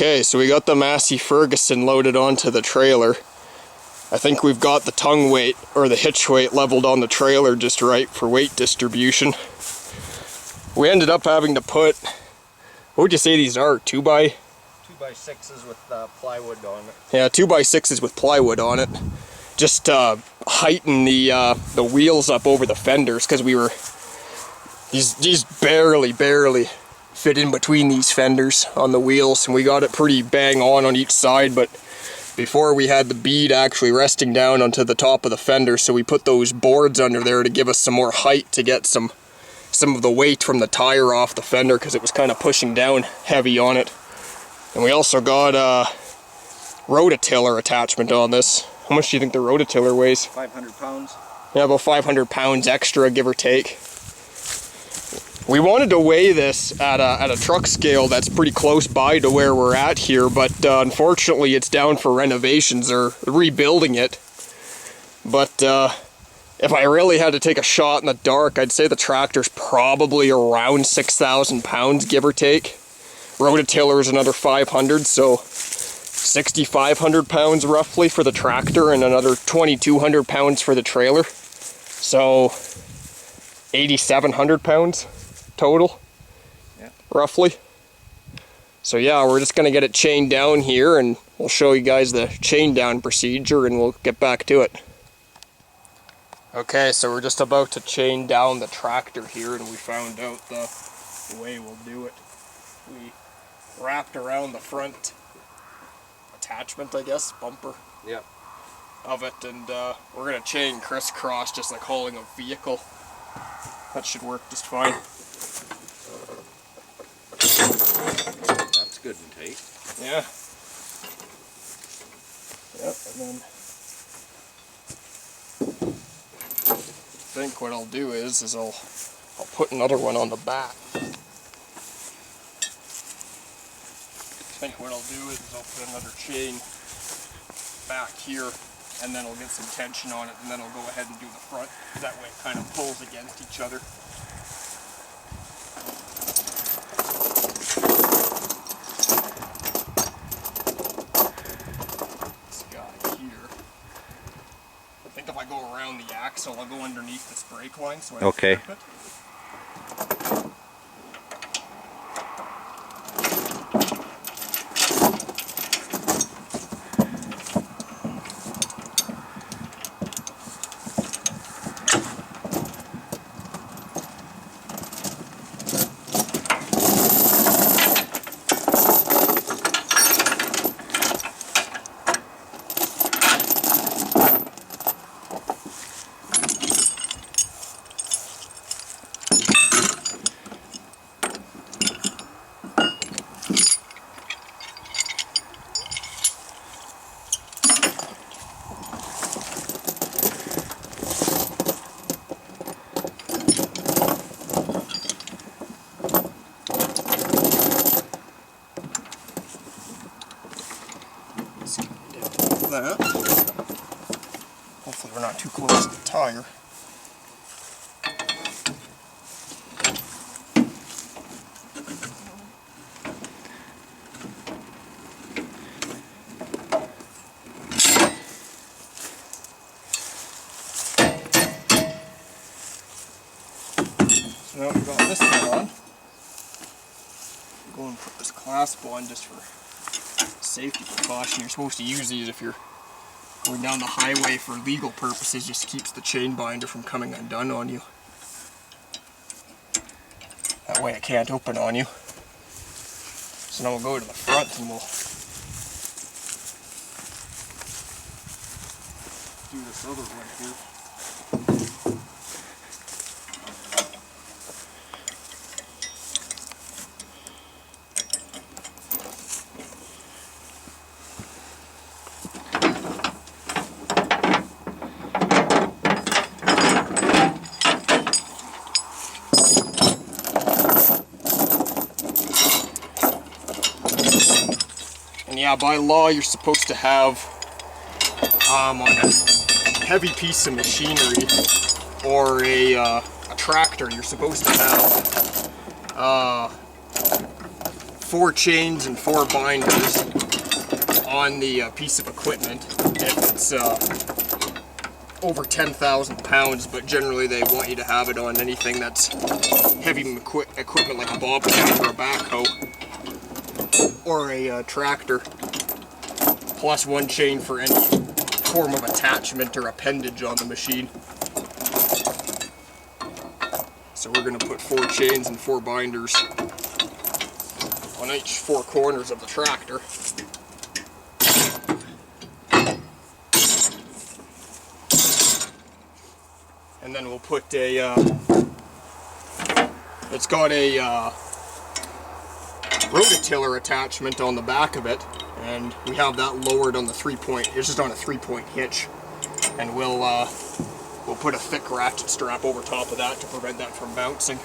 Okay, so we got the Massey Ferguson loaded onto the trailer. I think we've got the tongue weight, or the hitch weight, leveled on the trailer just right for weight distribution. We ended up having to put, what would you say these are, 2x6s with plywood on it. Yeah, 2x6s with plywood on it. Just heighten the wheels up over the fenders, because we were, these barely fit in between these fenders on the wheels, and we got it pretty bang on each side, but before we had the bead actually resting down onto the top of the fender, so we put those boards under there to give us some more height to get some of the weight from the tire off the fender, because it was kind of pushing down heavy on it. And we also got a Rototiller attachment on this. How much do you think the Rototiller weighs? 500 pounds. Yeah, about 500 pounds extra, give or take. We wanted to weigh this at a truck scale that's pretty close by to where we're at here, but unfortunately it's down for renovations or rebuilding it. But if I really had to take a shot in the dark, I'd say the tractor's probably around 6,000 pounds, give or take. Rototiller is another 500, so 6,500 pounds roughly for the tractor and another 2,200 pounds for the trailer. So 8,700 pounds total, yeah, roughly. So yeah, we're just gonna get it chained down here, and we'll show you guys the chain down procedure, and we'll get back to it. Okay, so we're just about to chain down the tractor here, and we found out the way we'll do it. We wrapped around the front attachment, I guess, bumper, yep, of it, and we're gonna chain crisscross just like hauling a vehicle. That should work just fine. That's good and tight. Yeah. Yep, and then I think what I'll do is I'll put another one on the back. I think what I'll do is I'll put another chain back here, and then I'll get some tension on it, and then I'll go ahead and do the front. That way it kind of pulls against each other. If I go around the axle, I'll go underneath this brake line, so I don't okay. Flip it. That. Hopefully we're not too close to the tire. So now we've got this one on. Go and put this clasp on just for safety precaution. You're supposed to use these if you're going down the highway for legal purposes. Just keeps the chain binder from coming undone on you. That way it can't open on you. So now we'll go to the front and we'll do this other one here. And yeah, by law, you're supposed to have, on a heavy piece of machinery or a tractor, you're supposed to have 4 chains and 4 binders on the piece of equipment if it's over 10,000 pounds, but generally they want you to have it on anything that's heavy equipment like a bobcat or a backhoe or a tractor, plus 1 chain for any form of attachment or appendage on the machine. So we're going to put 4 chains and 4 binders on each 4 corners of the tractor. And then we'll put a, it's got a Rototiller attachment on the back of it, and we have that lowered on the 3-point, it's just on a 3-point hitch, and we'll put a thick ratchet strap over top of that to prevent that from bouncing.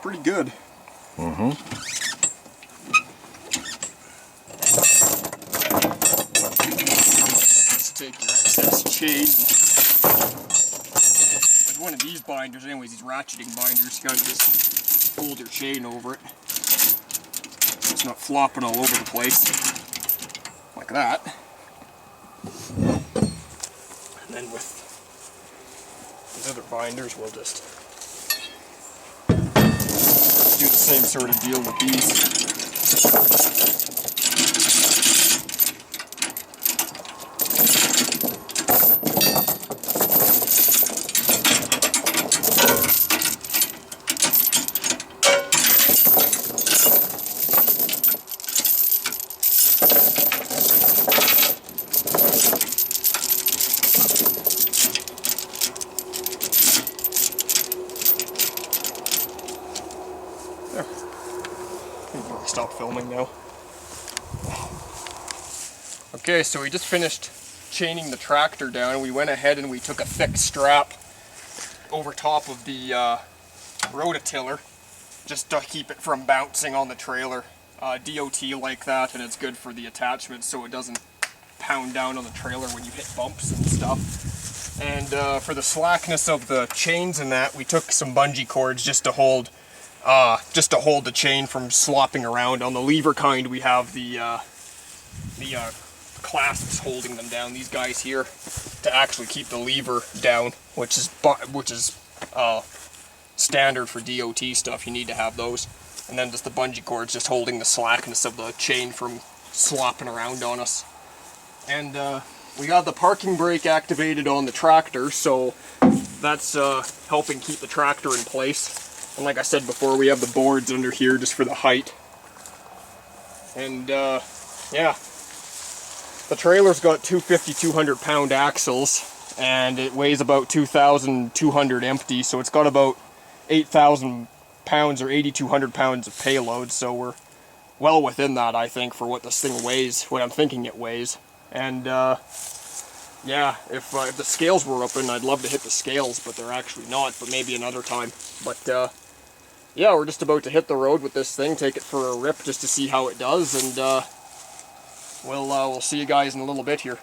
Pretty good. Let's take your excess chain. With one of these binders, anyways, these ratcheting binders, you gotta just fold your chain over it. So it's not flopping all over the place. Like that. And then with these other binders, we'll just do the same sort of deal with these. Stop filming now. Okay, so we just finished chaining the tractor down. We went ahead and we took a thick strap over top of the Rototiller just to keep it from bouncing on the trailer. DOT like that, and it's good for the attachment so it doesn't pound down on the trailer when you hit bumps and stuff. And for the slackness of the chains and that, we took some bungee cords just to hold the chain from slopping around. On the lever kind, we have the clasps holding them down, these guys here, to actually keep the lever down, which is standard for DOT stuff. You need to have those. And then just the bungee cords just holding the slackness of the chain from slopping around on us. And we got the parking brake activated on the tractor, so that's helping keep the tractor in place. And like I said before, we have the boards under here just for the height. And yeah, the trailer's got two 200 pound axles, and it weighs about 2,200 empty, so it's got about 8,000 pounds or 8,200 pounds of payload, so we're well within that, I think, for what this thing weighs, what I'm thinking it weighs. And yeah, if the scales were open, I'd love to hit the scales, but they're actually not, but maybe another time. But yeah, we're just about to hit the road with this thing, take it for a rip just to see how it does, and we'll see you guys in a little bit here.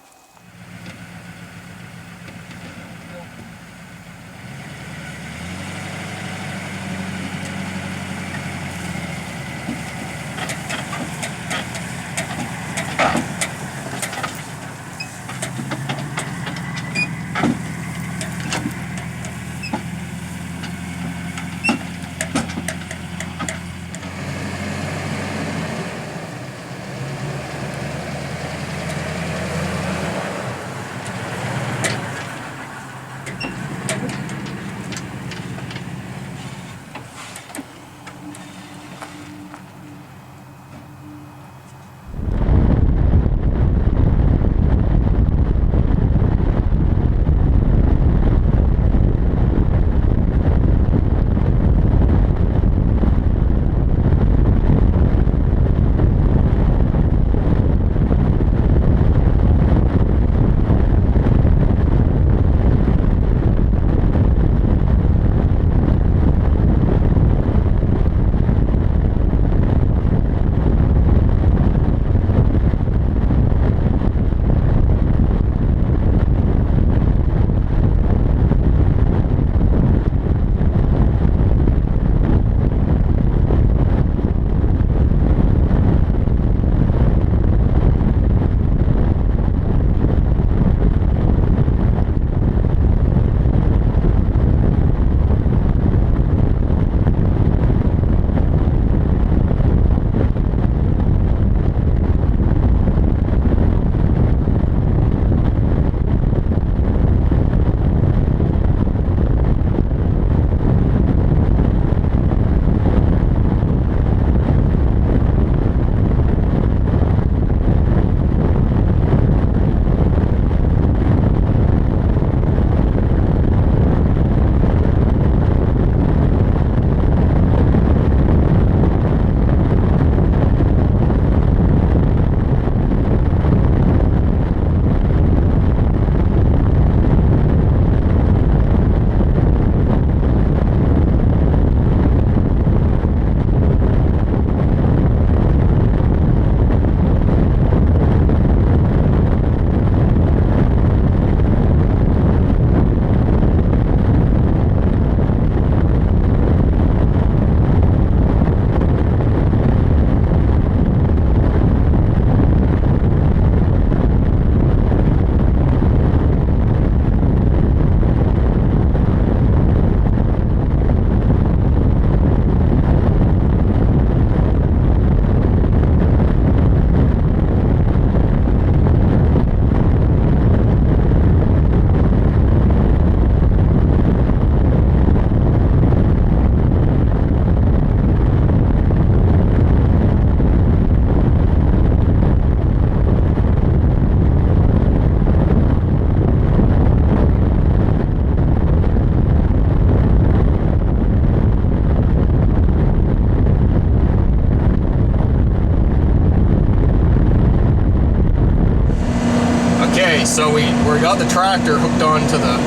So we got the tractor hooked on to the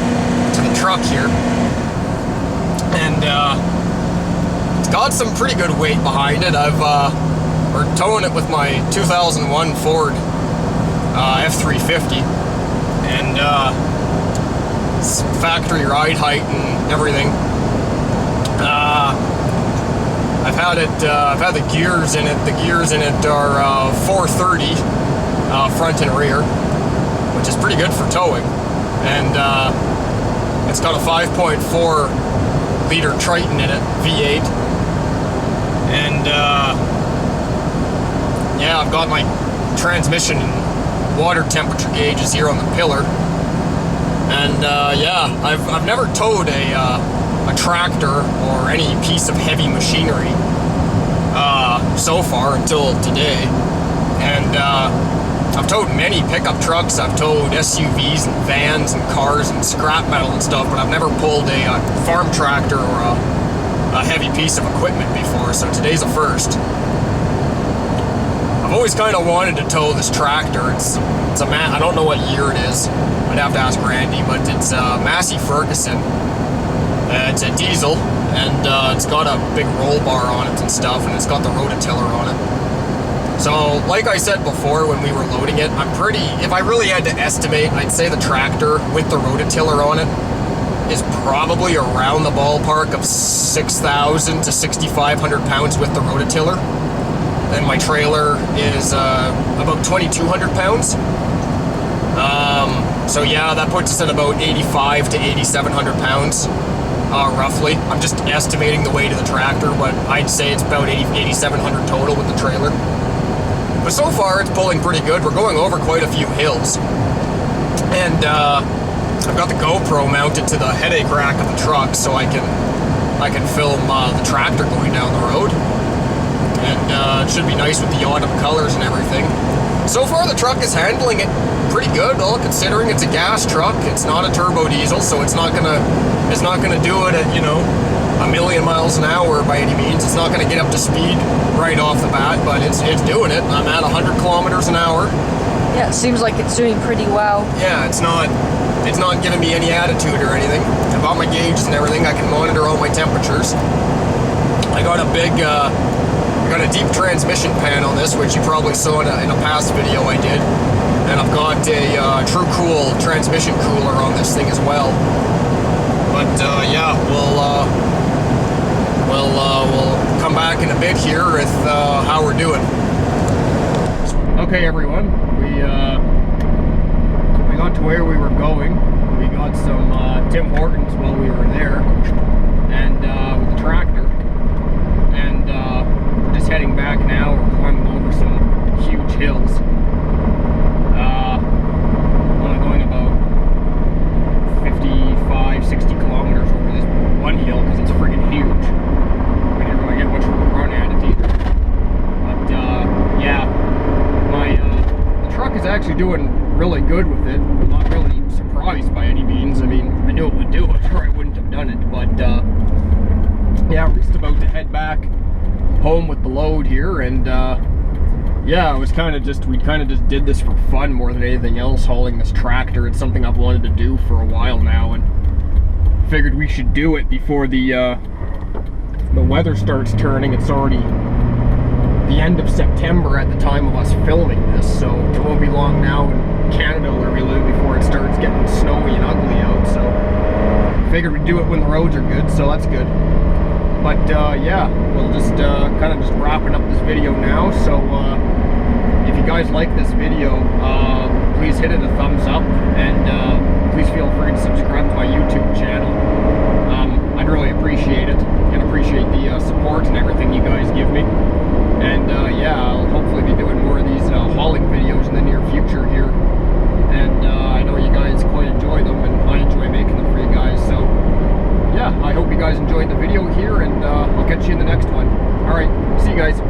truck here, and it's got some pretty good weight behind it. We're towing it with my 2001 Ford F350, and it's factory ride height and everything. I've had the gears in it. The gears in it are 430 front and rear, which is pretty good for towing. And it's got a 5.4 liter Triton in it, V8. And yeah, I've got my transmission and water temperature gauges here on the pillar. And yeah, I've never towed a tractor or any piece of heavy machinery so far until today. And I've towed many pickup trucks, I've towed SUVs and vans and cars and scrap metal and stuff, but I've never pulled a farm tractor or a heavy piece of equipment before, so today's a first. I've always kind of wanted to tow this tractor. It's a I don't know what year it is. I'd have to ask Randy, but it's a Massey Ferguson. It's a diesel, and it's got a big roll bar on it and stuff, and it's got the Rototiller on it. So, like I said before when we were loading it, if I really had to estimate, I'd say the tractor with the Rototiller on it is probably around the ballpark of 6,000 to 6,500 pounds with the Rototiller. Then my trailer is about 2,200 pounds. So yeah, that puts us at about 8,500 to 8,700 pounds, roughly. I'm just estimating the weight of the tractor, but I'd say it's about 8,700 total with the trailer. But so far, it's pulling pretty good. We're going over quite a few hills. And I've got the GoPro mounted to the headache rack of the truck, so I can film the tractor going down the road. And it should be nice with the autumn colors and everything. So far, the truck is handling it pretty good, all considering it's a gas truck. It's not a turbo diesel, so it's not gonna do it at, you know, 1,000,000 miles an hour by any means. It's not gonna get up to speed right off the bat, but it's doing it. I'm at 100 kilometers an hour. Yeah, it seems like it's doing pretty well. Yeah, it's not giving me any attitude or anything. I've got my gauges and everything. I can monitor all my temperatures. I got a deep transmission pan on this, which you probably saw in a past video I did. And I've got a True Cool transmission cooler on this thing as well. But yeah, we'll come back in a bit here with how we're doing. Okay, everyone, we got to where we were going. We got some Tim Hortons while we were there, and with the tractor. And we're just heading back now. We're climbing over some huge hills. Only going about 55, 60 kilometers over this one hill because it's friggin' huge. We didn't really get much of a run at it either. But yeah, the truck is actually doing really good with it. I'm not really surprised by any means. I mean, I knew it would do it or I wouldn't have done it. But yeah, we're just about to head back home with the load here, and yeah, it was we kind of just did this for fun more than anything else, hauling this tractor. It's something I've wanted to do for a while now, and figured we should do it before the weather starts turning. It's already the end of September at the time of us filming this, so it won't be long now in Canada where we live before it starts getting snowy and ugly out. So figured we'd do it when the roads are good, so that's good. But yeah, we'll just kind of just wrapping up this video now. So if you guys like this video, please hit it a thumbs up, and please feel free to subscribe to my YouTube channel. I'd really appreciate it, and appreciate the support and everything you guys give me. And yeah, I'll hopefully be doing more of these hauling videos in the near future here. And I know you guys quite enjoy them, and I enjoy making them for you guys. So yeah, I hope you guys enjoyed the video here, and I'll catch you in the next one. Alright, see you guys.